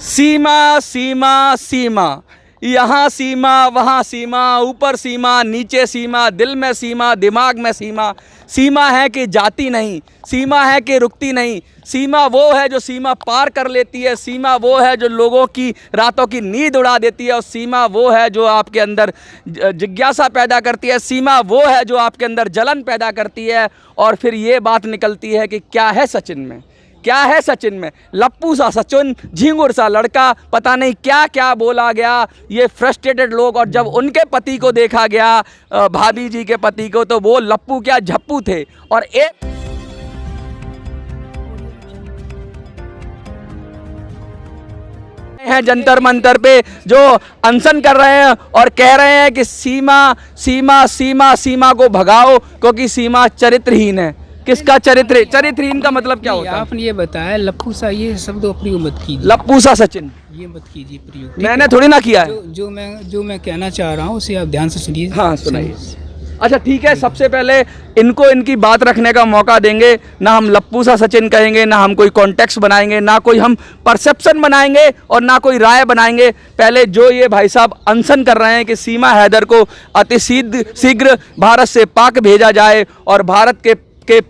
सीमा सीमा सीमा, यहाँ सीमा वहाँ सीमा, ऊपर सीमा नीचे सीमा, दिल में सीमा दिमाग में सीमा। सीमा है कि जाती नहीं, सीमा है कि रुकती नहीं। सीमा वो है जो सीमा पार कर लेती है, सीमा वो है जो लोगों की रातों की नींद उड़ा देती है, और सीमा वो है जो आपके अंदर जिज्ञासा पैदा करती है। सीमा वो है जो आपके अंदर जलन पैदा करती है। और फिर ये बात निकलती है कि क्या है सचिन में, क्या है सचिन में। लप्पू सा सचिन, झिंगुर सा लड़का, पता नहीं क्या क्या बोला गया। ये फ्रस्ट्रेटेड लोग, और जब उनके पति को देखा गया, भाभी जी के पति को, तो वो लप्पू क्या झप्पू थे। और एक हैं जंतर मंतर पे जो अनशन कर रहे हैं और कह रहे हैं कि सीमा सीमा सीमा सीमा को भगाओ, क्योंकि सीमा चरित्रहीन है। किसका चरित्रहीन का मतलब क्या होता है? आपने ये बताया लप्पू सा, ये शब्द प्रयोग मत कीजिए। लप्पू सा सचिन ये मत कीजिए प्रयोग, मैंने थोड़ी ना किया है। जो मैं कहना चाह रहा हूँ उसे आप ध्यान से सुनिए। हाँ सुनाइए। अच्छा ठीक है, सबसे पहले इनको इनकी बात रखने का मौका देंगे। ना हम लप्पू सा सचिन कहेंगे, ना हम कोई कॉन्टेक्स्ट बनाएंगे, ना कोई हम परसेप्शन बनाएंगे, और ना कोई राय बनाएंगे। पहले जो ये भाई साहब अनशन कर रहे हैं कि सीमा हैदर को अति शीघ्र भारत से पाक भेजा जाए, और भारत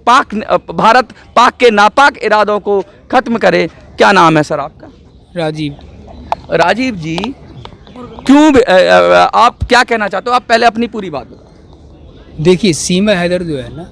पाक के नापाक इरादों को खत्म करे। क्या नाम है सर आपका? राजीव जी, क्यों आप क्या कहना चाहते हो? आप पहले अपनी पूरी बात बताओ। देखिए, सीमा हैदर जो है ना,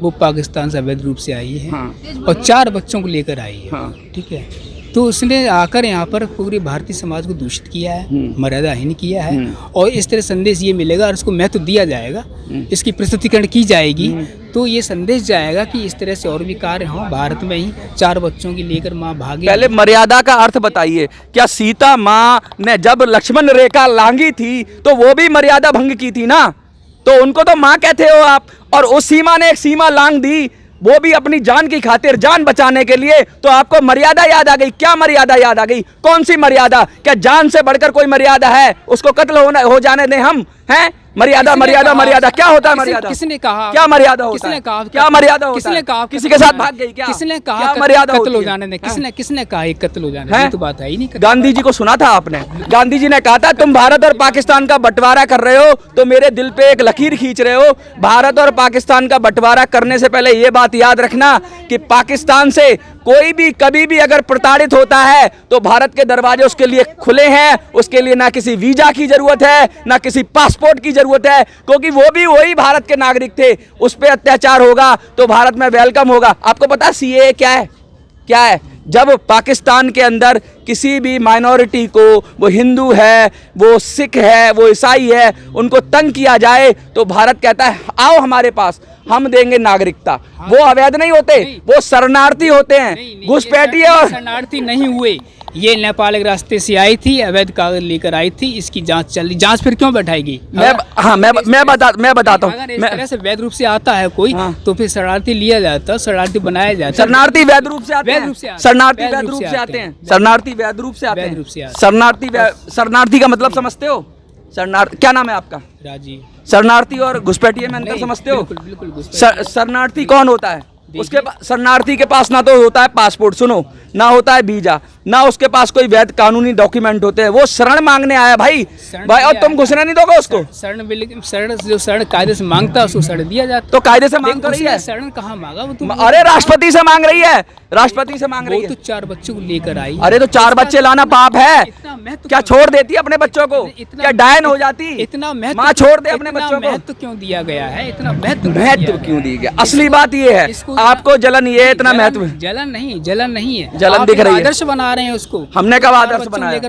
वो पाकिस्तान से अवैध रूप से आई है। और 4 बच्चों को लेकर आई है। ठीक है, तो उसने आकर यहाँ पर पूरी भारतीय समाज को दूषित किया है, मर्यादाहीन किया है। और इस तरह संदेश ये मिलेगा, और इसको महत्व दिया जाएगा, इसकी प्रस्तुतिकरण की जाएगी, तो ये संदेश जाएगा कि इस तरह से और भी कार्य हों। भारत में ही 4 बच्चों की लेकर माँ भागी। पहले मर्यादा का अर्थ बताइए। क्या सीता माँ ने जब लक्ष्मण रेखा लांगी थी तो वो भी मर्यादा भंग की थी ना? तो उनको तो माँ कहते हो आप, और उस सीमा ने एक सीमा लांग दी, वो भी अपनी जान की खातिर, जान बचाने के लिए। तो आपको मर्यादा याद आ गई। क्या मर्यादा याद आ गई? कौन सी मर्यादा? क्या जान से बढ़कर कोई मर्यादा है? उसको कत्ल हो जाने दें हम? हैं मर्यादा मर्यादा मर्यादा क्या होता है? मर्यादा किसने कहा? क्या मर्यादा होता है? किसने कहा? क्या मर्यादा होता है? किसने कहा? किसी के साथ भाग गई क्या? किसने कहा मर्यादा कत्ल हो जाने दें? किसने कहा कत्ल हो जाने दें? तो बात है ही नहीं। गांधी जी को सुना था आपने? गांधी जी ने कहा था, तुम भारत और पाकिस्तान का बंटवारा कर रहे हो तो मेरे दिल पे एक लकीर खींच रहे हो। भारत और पाकिस्तान का बंटवारा करने से पहले ये बात याद रखना कि पाकिस्तान से कोई भी कभी भी अगर प्रताड़ित होता है तो भारत के दरवाजे उसके लिए खुले हैं। उसके लिए ना किसी वीजा की जरूरत है, ना किसी पासपोर्ट की जरूरत है, क्योंकि वो भी वही भारत के नागरिक थे। उस पर अत्याचार होगा तो भारत में वेलकम होगा। आपको पता सीएए क्या है? क्या है? जब पाकिस्तान के अंदर किसी भी माइनॉरिटी को, वो हिंदू है, वो सिख है, वो ईसाई है, उनको तंग किया जाए तो भारत कहता है आओ हमारे पास, हम देंगे नागरिकता। वो अवैध नहीं होते, वो शरणार्थी होते हैं, घुसपैठिए। और शरणार्थी नहीं हुए, ये नेपाल के रास्ते से आई थी, अवैध कागज लेकर आई थी। इसकी जांच चल रही। जांच फिर क्यों बैठाएगी? मैं बताता हूँ। अगर इस तरह से वैध रूप से आता है कोई, तो फिर शरणार्थी लिया जाता, शरणार्थी बनाया जाता। शरणार्थी वैध रूप से आते हैं। शरणार्थी वैध रूप से आते हैं। शरणार्थी वैध रूप से आते हैं। शरणार्थी का मतलब समझते हो? शरणार्थी क्या नाम है आपका? राजीव। शरणार्थी और घुसपैठिए में अंतर समझते हो? बिल्कुल। शरणार्थी कौन होता है? उसके शरणार्थी के पास ना तो होता है पासपोर्ट, सुनो, ना होता है वीजा, ना उसके पास कोई वैध कानूनी डॉक्यूमेंट होते हैं। वो शरण मांगने आया भाई। और तुम घुसने नहीं दोगे उसको? शरण कायदे से मांगता है, उसको शरण दिया जाता। तो कायदे से मांग रही है। शरण कहाँ मांगा वो? तुम अरे राष्ट्रपति से मांग रही है, राष्ट्रपति से मांग रही है। तो 4 बच्चों को लेकर आई। अरे तो 4 बच्चे लाना पाप है क्या? छोड़ देती अपने बच्चों को? क्या डायन हो जाती? इतना महत्व माँ छोड़ दे अपने बच्चों को। महत्व क्यों दिया गया है? इतना महत्व क्यों दिया गया? असली बात ये है, आपको जलन ये इतना महत्व। जलन नहीं है, जलन दिख रही है। आदर्श बना रहे हैं उसको। हमने कब आदर्श बनाया?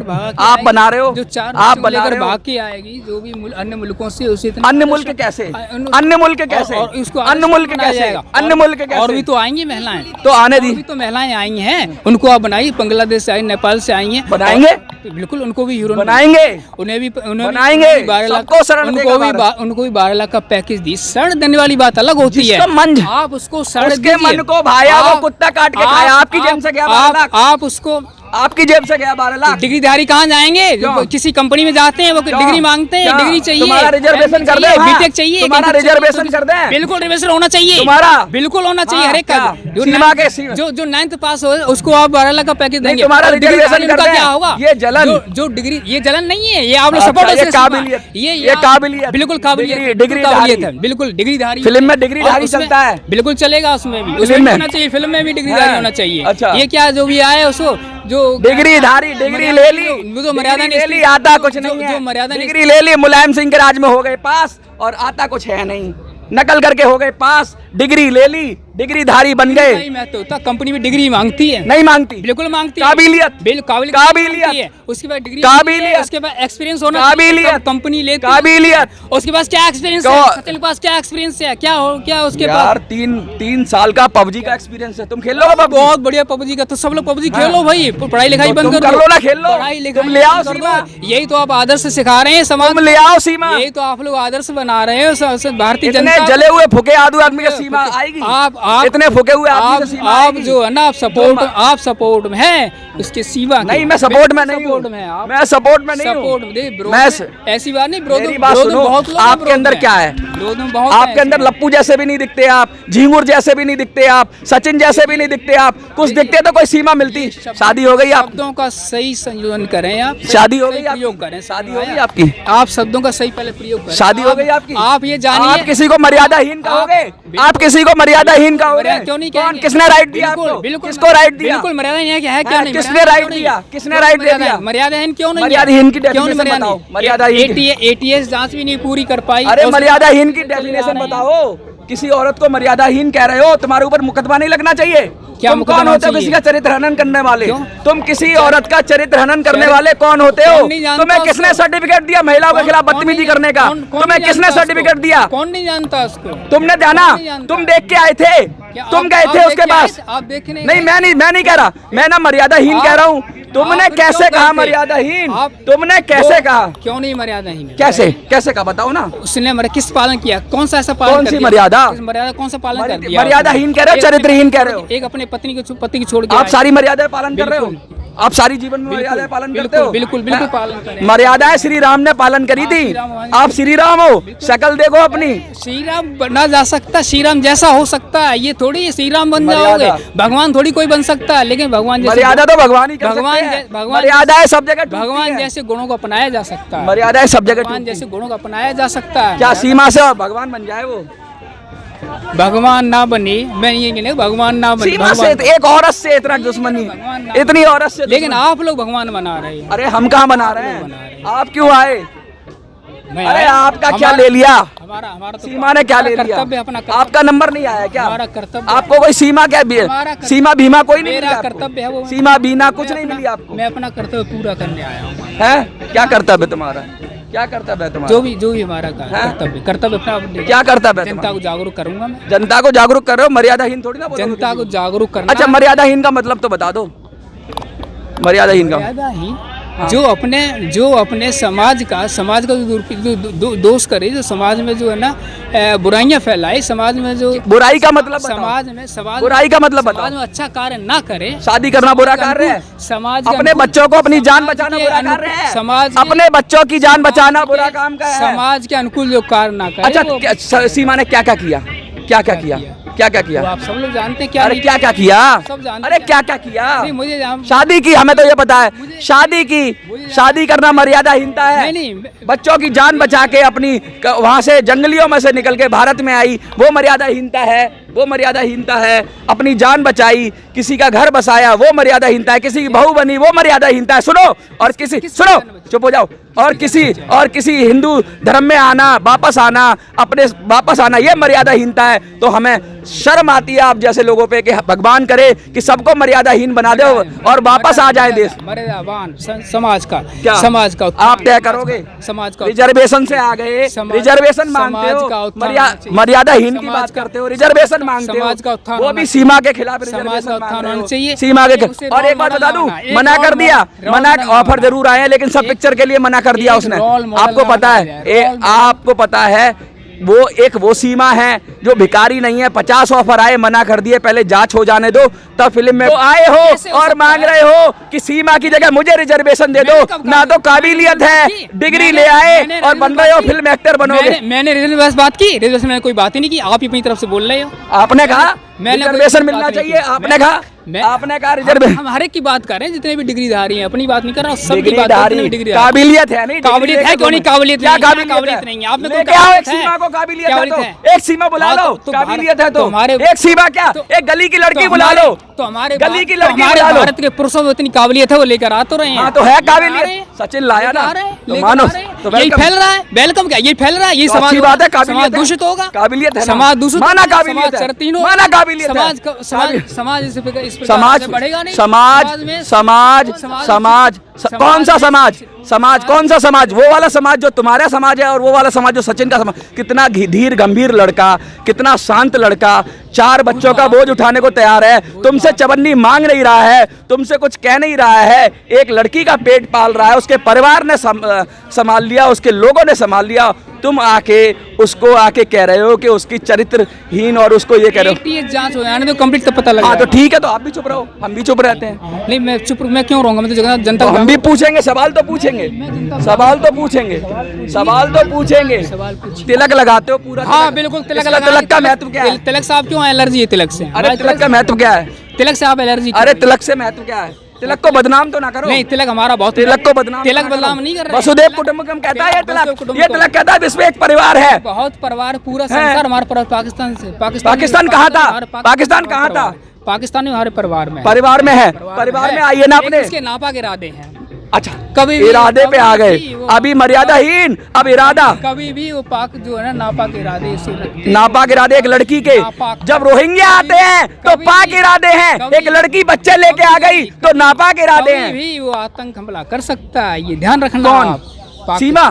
आप बना रहे हो। जो 4 आप बना रहे हो। भाग के आएगी जो भी अन्य मुल्कों से, उसे अन्य मुल्क कैसे? अन्य मुल्क कैसे? अन्य मुल्क कैसे? अन्य मुल्क कैसे? और भी तो आएंगी महिलाएं, तो आने दी। तो महिलाएं आई हैं, उनको आप बनाइए। बांग्लादेश से आई, नेपाल से आई हैं, बनाएंगे। बिल्कुल, उनको भी हीरो बनाएंगे। उन्हें भी बनाएंगे। उनको भी 12 लाख का पैकेज दी। शरण देने वाली बात अलग होती है। आप उसको शरण, उसके मन को भाया, वो कुत्ता काट के खाया। आपकी जनसंख्या 12 लाख। आप उसको आपकी जेब से गया 12 लाख। डिग्रीधारी कहाँ जाएंगे? जो किसी कंपनी में जाते हैं वो डिग्री मांगते हैं, डिग्री चाहिए, तुम्हारा रिजर्वेशन कर दे, बीटेक चाहिए, तुम्हारा रिजर्वेशन कर दे। बिल्कुल रिजर्वेशन होना चाहिए, तुम्हारा बिल्कुल होना चाहिए। हर एक का जो 9th पास हो उसको आप 12 लाख का पैकेज देंगे। तुम्हारा रिजर्वेशन कर दे। क्या होगा? ये जलन, जो डिग्री, ये जलन नहीं है, ये आप लोग सपोर्ट, ये काबिलियत, ये काबिलियत, बिल्कुल काबिलियत, डिग्रीधारी है, बिल्कुल डिग्रीधारी। फिल्म में डिग्रीधारी चलता है, बिल्कुल चलेगा, उसमें भी होना चाहिए, फिल्म में भी डिग्रीधारी होना चाहिए। अच्छा, ये क्या जो भी आए उसको जो डिग्रीधारी, डिग्री ले ली, वो तो मर्यादा ले ली, आता कुछ नहीं है, जो मर्यादा डिग्री ले ली, मुलायम सिंह के राज में हो गए पास और आता कुछ है नहीं, नकल करके हो गए पास, डिग्री ले ली, डिग्रीधारी बन गए। तो कंपनी में डिग्री मांगती है? नहीं मांगती, बिल्कुल मांगती है। काबिलियत, काबिलियत, उसके बाद डिग्री, काबिलियत, उसके बाद एक्सपीरियंस होना, काबिलियत, कंपनी ले, काबिलियत, उसके पास क्या एक्सपीरियंस है? सचिन के पास क्या एक्सपीरियंस है? क्या हो, क्या उसके पास? यार 3 साल का पबजी का एक्सपीरियंस है, तुम खेल लो? बहुत बढ़िया पबजी का, तो सब लोग पबजी खेलो भाई, पढ़ाई लिखाई बंद कर लो ना, खेल लो, पढ़ाई लिखाई ले आओ सीमा, यही तो आप आदर्श सिखा रहे हैं समाज, ले आओ सीमा, यही तो आप लोग आदर्श बना रहे हो भारतीय जनता। जले हुए फूके आदमी का सीमा आएगी? आप इतने फूके हुए आप जो है ना, आप सपोर्ट में हैं, उसके सीमा नहीं, मैं सपोर्ट में नहीं हूं, मैं सपोर्ट में नहीं हूं, मैं ऐसी बात नहीं। मेरी बात सुनो, आपके अंदर क्या है? आपके अंदर लप्पू जैसे भी नहीं दिखते आप, झींगुर जैसे भी नहीं दिखते आप, सचिन जैसे भी नहीं दिखते आप, कुछ दिखते तो कोई सीमा मिलती। शादी हो गई? आप शब्दों का सही संयोजन करें, आप शादी हो गई, प्रयोग करें, शादी हो गई आपकी, आप शब्दों का सही पहले प्रयोग करें। शादी हो गई आपकी? आप ये जानिए, आप किसी को मर्यादाहीन कहोगे? आप किसी को मर्यादाहीन कहोगे? क्यों नहीं कहेंगे? किसने राइट दिया आपको? किसको राइट दिया? बिल्कुल मर्यादाहीन है, क्या है, क्या नहीं? किसने राइट दिया? किसने राइट दिया? मर्यादाहीन क्यों नहीं? मर्यादाहीन की डेफिनेशन बताओ। मर्यादाहीन ATS जांच भी नहीं पूरी कर पाई। अरे मर्यादाहीन की डेफिनेशन बताओ। किसी औरत को मर्यादाहीन कह रहे हो, तुम्हारे ऊपर मुकदमा नहीं लगना चाहिए? क्या तुम कौन होते हो किसी का चरित्र हनन करने वाले? तुम किसी औरत का चरित्र हनन करने वाले कौन होते हो? तुम्हें किसने सर्टिफिकेट दिया महिलाओं के खिलाफ बदतमीजी करने का? तुम्हें किसने सर्टिफिकेट दिया? कौन नहीं जानता उसको? तुमने जाना, तुम देख के आए थे, तुम गए थे उसके पास? आप देख नहीं, मैं नहीं कह रहा, मैं ना मर्यादाहीन कह रहा हूँ। तुमने कैसे कहा मर्यादाहीन? तुमने कैसे कहा? क्यों नहीं मर्यादाहीन? कैसे कहा बताओ ना? उसने किस पालन किया? कौन सा ऐसा पालन? कौन सी मर्यादा? कौन सा पालन कर दिया? मर्यादाहीन कह रहे हो, चरित्रहीन कह रहे हो? एक अपने पति को छोड़ के आप सारी मर्यादाएं पालन कर रहे हो? आप सारी जीवन में मर्यादाएं पालन करते हो? बिल्कुल पालन करें। मर्यादाएं श्री राम ने पालन करी थी। आप श्री राम हो, शक्ल देखो अपनी। श्री राम बना जा सकता, श्री राम जैसा हो सकता है, ये थोड़ी श्री राम बन जाओगे। भगवान थोड़ी कोई बन सकता है, लेकिन भगवान जैसे मर्यादा तो भगवान ही कर सकते हैं। मर्यादाएं सब जगह, भगवान जैसे गुणों को अपनाया जा सकता है। मर्यादाएं सब जगह, भगवान जैसे गुणों को अपनाया जा सकता है। क्या सीमा से भगवान बन जाए? वो भगवान ना बनी, मैं ये नहीं, भगवान ना बनी। सीमा से एक औरत से इतना दुश्मनी, इतनी औरत से, लेकिन आप लोग भगवान बना रहे हैं। अरे हम कहाँ बना रहे हैं? आप क्यों आए? अरे आपका क्या ले लिया? हमारा तो सीमा ने क्या ले लिया? आपका नंबर नहीं आया क्या? हमारा कर्तव्य। आपको कोई सीमा क्या? सीमा बीमा कोई नहीं मिला? कर्तव्य है वो। सीमा बीमा कुछ नहीं मिली आपको? मैं अपना कर्तव्य पूरा करने आया हूँ। है क्या कर्तव्य तुम्हारा? क्या कर्तव्य है तुम्हारा? जो भी हमारा कर्तव्य अपना। क्या कर्तव्य है? जनता को जागरूक करूंगा मैं। जनता को जागरूक कर रहे हो? मर्यादाहीन थोड़ी ना बोलो। जनता को जागरूक करना। अच्छा, मर्यादाहीन का मतलब तो बता दो। मर्यादाहीन का जो अपने समाज का दोष करे, जो समाज में जो है ना बुराइयां फैलाए, समाज में जो बुराई का मतलब समाज बुराई का मतलब समाज में अच्छा कार्य ना करे। शादी करना बुरा कार्य है? समाज अपने बच्चों को अपनी जान बचाना बुरा कार्य है? समाज अपने बच्चों की जान बचाना बुरा काम का है? समाज के अनुकूल जो कार्य ना करे। अच्छा, सीमा ने क्या क्या किया? क्या क्या किया? क्या क्या किया? आप सब लोग जानते हैं क्या? अरे क्या क्या किया? सब जानते। अरे क्या क्या किया? मुझे शादी की, हमें तो ये पता है। शादी करना मर्यादाहीनता है। नहीं, बच्चों की जान बचा के अपनी वहाँ से जंगलियों में से निकल के भारत में आई, वो मर्यादाहीनता है। वो मर्यादाहीनता है। अपनी जान बचाई, किसी का घर बसाया, वो मर्यादाहीनता है। किसी की बहू बनी, वो मर्यादाहीनता है। सुनो, चुप हो जाओ। और किसी हिंदू धर्म में आना, वापस आना, ये मर्यादाहीनता है। तो हमें शर्म आती है आप जैसे लोगों पे कि भगवान करे कि सबको मर्यादाहीन बना दे और वापस आ जाए देश। मर्यादावान समाज का आप तय करोगे? समाज का रिजर्वेशन से आ गए, रिजर्वेशन मांगते हो, मर्यादाहीन की बात करते हो, रिजर्वेशन मांगते हो, वो भी सीमा के खिलाफ रिजर्वेशन मांग चाहिए। सीमा के और एक बात बता दूं, मना कर दिया, ऑफर जरूर आए, लेकिन सब पिक्चर के लिए मना कर दिया उसने। आपको पता है वो एक वो सीमा है जो भिखारी नहीं है। 50 ऑफर आए, मना कर दिए, पहले जांच हो जाने दो तब फिल्म में तो आए हो और मांग रहे हो कि सीमा की जगह मुझे रिजर्वेशन दे दो। ना तो काबिलियत है, डिग्री ले आए और बन रहे हो फिल्म एक्टर बनोगे। मैंने रिजर्वेशन बात की, रिजर्वेशन मैंने कोई बात ही नहीं की, आप ही अपनी तरफ से बोल रहे हो। आपने कहा मैंने रिजर्वेशन मिलना चाहिए, आपने कहा रिजर्वेशन। हम हर एक की बात कर रहे हैं, जितने भी डिग्रीधारी हैं, अपनी बात नहीं कर रहा हूँ, सबकी डिग्री बात कर रहे हैं। डिग्री काबिलियत है नहीं, काबिलियत है क्यों नहीं? काबिलियत क्या काबिलियत नहीं है? आपने लेके आओ एक सीमा को, काबिलियत है तो एक सीमा बुला लो, काबिलियत है तो एक सीमा क्या, एक गली की लड़की बुला लो, तो हमारे गली की लड़की हमारे बुला लो। भारत के पुरुषों में इतनी काबिलियत है, वो लेकर आ तो रहे हैं। हाँ तो है काबिलियत, सचिन लाया ना, तो मानो तो यही फैल रहा है। वेलकम क्या, ये फैल रहा है, ये समाज बात है, समाज दूषित होगा, काबिलियत है, समाज दूषित, माना काबिलियत है, माना काबिलियत है, समाज इस समाज बढ़ेगा नहीं। समाज कौन सा समाज, समाज कौन सा समाज, वो वाला समाज जो तुम्हारा समाज है और वो वाला समाज जो सचिन का समाज। कितना धीर गंभीर लड़का, कितना शांत लड़का, 4 बच्चों का बोझ उठाने को तैयार है, तुमसे चवन्नी मांग नहीं रहा है, तुमसे कुछ कह नहीं रहा है, एक लड़की का पेट पाल रहा है, उसके परिवार ने संभाल लिया, उसके लोगों ने संभाल लिया। तुम आके उसको आके कह रहे हो कि उसकी चरित्रहीन और उसको ये कह रहे हो। जांच हो जाने तो कंप्लीट तब पता लगा। हाँ तो ठीक है, तो आप भी चुप रहो, हम भी चुप रहते हैं। नहीं मैं क्यों रहूंगा, मैं तो जनता तो हम भी पूछेंगे, सवाल तो पूछेंगे, सवाल तो पूछेंगे, सवाल तो पूछेंगे। तिलक लगाते हो पूरा? हाँ बिल्कुल, तिलक का महत्व क्या है? तिलक से आप क्यों एलर्जी है? तिलक से, अरे तिलक का महत्व क्या है? तिलक से आप एलर्जी? अरे तिलक से महत्व क्या है? तिलक को बदनाम तो ना करो। नहीं, तिलक हमारा बहुत, तिलक को बदनाम, तिलक बदनाम नहीं कर रहे। वसुदेव कुटुंबकम कहता है ये तिलक कहता है विश्व एक परिवार है। बहुत परिवार, पूरा संसार हमारे पर। पाकिस्तान से, पाकिस्तान कहाँ था? पाकिस्तान कहाँ था? पाकिस्तान में हमारे परिवार में है, परिवार में आइए ना अपने। इसके नापाक इरादे हैं। अच्छा, कभी इरादे पे आ गए, अभी मर्यादाहीन, अब इरादा। कभी भी वो पाक जो है ना, नापाक इरादे, नापाक इरादे एक लड़की के। जब रोहिंग्या आते हैं तो पाक इरादे हैं, एक लड़की बच्चे लेके आ गई तो नापाक इरादे हैं। भी वो आतंक हमला कर सकता है, ये ध्यान रखना। कौन? सीमा?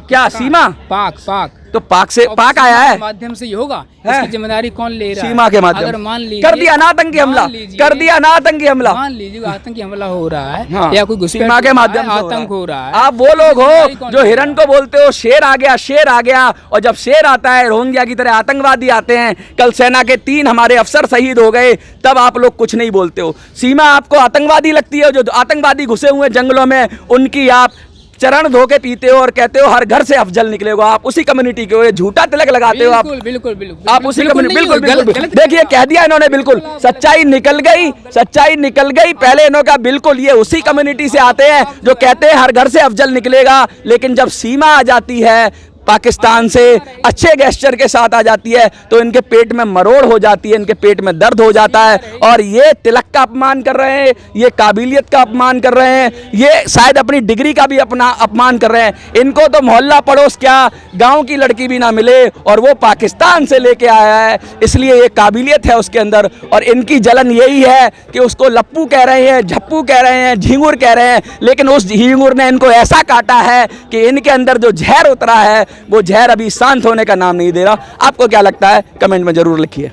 क्या सीमा? पाक तो पाक से, पाक आया है, माध्यम से ही होगा। इसकी जिम्मेदारी कौन ले रहा है? सीमा के माध्यम। अगर मान लीजिए कर दिया ना आतंकी हमला, कर दिया ना आतंकी हमला, मान लीजिए आतंकी हमला हो रहा है, हाँ, या कोई सीमा के माध्यम से आतंक हो रहा है। आप वो लोग हो जो हिरन को बोलते हो शेर आ गया, शेर आ गया, और जब शेर आता है रोहिंग्या की तरह आतंकवादी आते हैं। कल सेना के 3 हमारे अफसर शहीद हो गए, तब आप लोग कुछ नहीं बोलते हो। सीमा आपको आतंकवादी लगती है, जो आतंकवादी घुसे हुए जंगलों में उनकी आप चरण धो के पीते हो और कहते हो हर घर से अफजल निकलेगा। आप उसी कम्युनिटी के हो, झूठा तिलक लगाते हो आप। बिल्कुल आप उसी कम्युनिटी, बिल्कुल। देखिए कह दिया इन्होंने, बिल्कुल सच्चाई निकल गई, सच्चाई निकल गई। पहले इन्होंने कहा बिल्कुल ये उसी कम्युनिटी से आते हैं जो कहते हैं हर घर से अफजल निकलेगा, लेकिन जब सीमा आ जाती है पाकिस्तान से अच्छे गेस्चर के साथ आ जाती है तो इनके पेट में मरोड़ हो जाती है, इनके पेट में दर्द हो जाता है। और ये तिलक का अपमान कर रहे हैं, ये काबिलियत का अपमान कर रहे हैं, ये शायद अपनी डिग्री का भी अपना अपमान कर रहे हैं। इनको तो मोहल्ला पड़ोस क्या, गांव की लड़की भी ना मिले और वो पाकिस्तान से लेके आया है, इसलिए ये काबिलियत है उसके अंदर। और इनकी जलन यही है कि उसको लप्पू कह रहे हैं, झप्पू कह रहे हैं, झींगुर कह रहे हैं, लेकिन उस झींगुर ने इनको ऐसा काटा है कि इनके अंदर जो जहर उतरा है वो जहर अभी शांत होने का नाम नहीं दे रहा। आपको क्या लगता है? कमेंट में जरूर लिखिए।